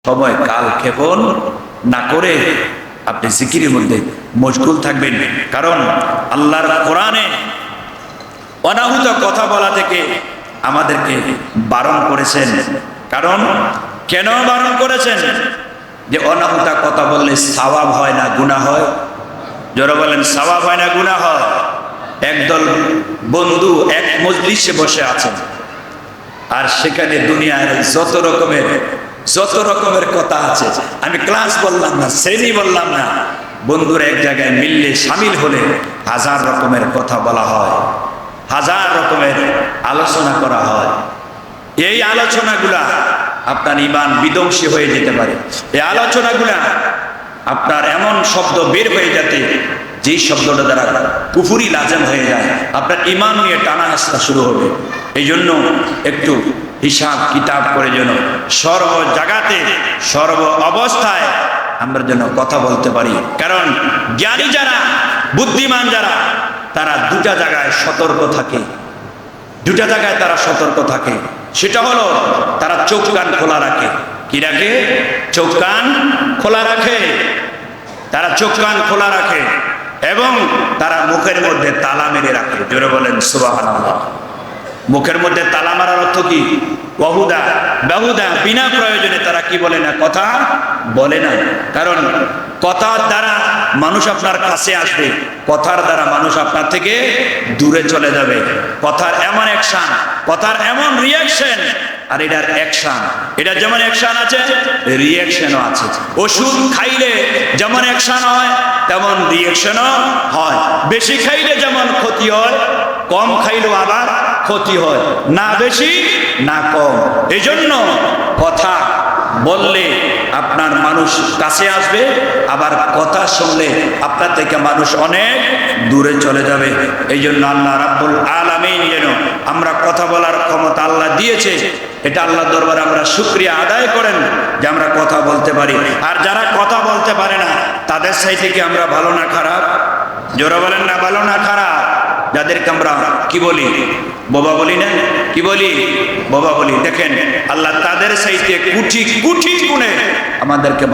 সময় কাল ক্ষেপণ না করে আপনি জিকিরের মধ্যে মশগুল থাকবেন। কারণ আল্লাহর কোরআনে অনাহুত কথা বলা থেকে আমাদেরকে বারণ করেছেন। কারণ কেন বারণ করেছেন? যে অনাহুত কথা বললে সওয়াব হয় না গুনাহ হয়। যারা বলেন সওয়াব হয় না গুনাহ হয়। একদল বন্ধু এক মজলিসে বসে আছেন, আর সেখানে দুনিয়ার যত রকমের কথা আছে। আমি ক্লাস বললাম না, শ্রেণী বললাম না, বন্ধুরা এক জায়গায় মিললে সামিল হলে হাজার রকমের কথা বলা হয়, হাজার রকমের আলোচনা করা হয়। এই আলোচনাগুলা আপনার ঈমান বিধ্বংসী হয়ে যেতে পারে। এই আলোচনাগুলা আপনার এমন শব্দ বের হয়ে যেতে, যেই শব্দটা দ্বারা কুফরি লাজেম হয়ে যায়, আপনার ঈমান নিয়ে টানা হেঁচড়া শুরু হবে। এই জন্য একটু হিসাব কিতাব করে যেন সর্ব জায়গাতে সর্ব অবস্থায় আমরা যেন কথা বলতে পারি। কারণ জ্ঞানী যারা, বুদ্ধিমান যারা, তারা দুটা জায়গায় সতর্ক থাকে। দুটা জায়গায় তারা সতর্ক থাকে। সেটা হলো তারা চোখ কান খোলা রাখে। কি রাখে? চোখ কান খোলা রাখে। তারা চোখ কান খোলা রাখে এবং তারা মুখের মধ্যে তালা মেরে রাখে। জোরে বলেন সুবহানাল্লাহ। মুখের মধ্যে তালা মারার অর্থ কি? বেহুদা বিনা প্রয়োজনে তারা কি বলে না, কথা বলে না। কারণ কথার দ্বারা মানুষ আপনার কাছে আসবে, কথার দ্বারা মানুষ আপনার থেকে দূরে চলে যাবে। কথার এমন অ্যাকশন, কথার এমন রিয়াকশন, আর এটার অ্যাকশন, এটা যেমন অ্যাকশন আছে রিয়াকশনও আছে। ওষুধ খাইলে যেমন অ্যাকশন হয় তেমন রিয়াকশনও হয়। বেশি খাইলে যেমন ক্ষতি হয়, কম খাইলেও আবার ক্ষতি হয়, না বেশি না কম। এই জন্য কথা বললে আপনার মানুষ কাছে আসবে, আবার কথা শুনলে আপনার থেকে মানুষ অনেক দূরে চলে যাবে। এই জন্য আল্লাহ রাব্বুল আলামিন যেন আমরা কথা বলার ক্ষমতা আল্লাহ দিয়েছে, এটা আল্লাহর দরবারে আমরা শুকরিয়া আদায় করেন যে আমরা কথা বলতে পারি। আর যারা কথা বলতে পারে না তাদের চাইতে কি আমরা ভালো না খারাপ? জোরে বলেন না, ভালো না খারাপ? যাদেরকে আমরা কি বলি? বোবা বলি না? কি বলি? বোবা বলি। দেখেন আল্লাহ তাদের চাইতে কোটি কোটি গুণে আমাদেরকে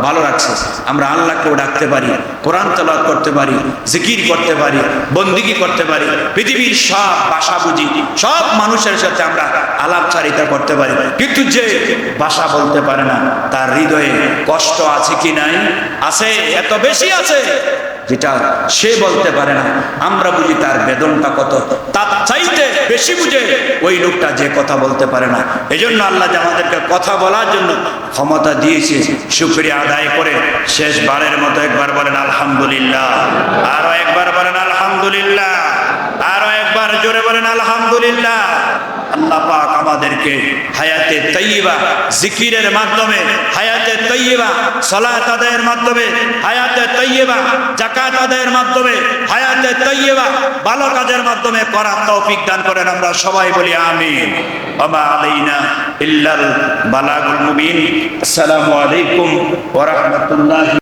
ভালো রাখছে। আমরা আল্লাহকেও ডাকতে পারি, কোরআন তেলাওয়াত করতে পারি, জিকির করতে পারি, বন্দিগি করতে পারি, পৃথিবীর সব ভাষা বুঝি, সব মানুষের সাথে আমরা আলাপচারিতা করতে পারি। কিন্তু যে ভাষা বলতে পারে না, তার হৃদয়ে কষ্ট আছে কি নাই? আছে, এত বেশি আছে যেটা সে বলতে পারে না। আমরা বুঝি তার বেদনটা কত, তার চাইতে বেশি বুঝে ওই লোকটা যে কথা বলতে পারে না। এই জন্য আল্লাহ যে আমাদেরকে কথা বলার জন্য ক্ষমতা দিয়েছে, শুকরিয়া আদায় করে শেষবারের মতো একবার বলেন আলহামদুলিল্লাহ। আরো একবার বলেন আলহামদুলিল্লাহ। আরো একবার জোরে বলেন আলহামদুলিল্লাহ। আল্লাহ পাক আমাদেরকে হায়াতে তাইয়্যিবা জিকিরের মাধ্যমে, হায়াতে তাইয়্যিবা সালাত আদায়ের মাধ্যমে, হায়াতে তাইয়্যিবা যাকাত আদায়ের মাধ্যমে, হায়াতে তাইয়্যিবা ভালো কাজের মাধ্যমে করার তৌফিক দান করেন। আমরা সবাই বলি আমিন। ওয়া মা আলাইনা ইল্লাল বালাগুল মুবিন। আসসালামু আলাইকুম ওয়া রাহমাতুল্লাহ।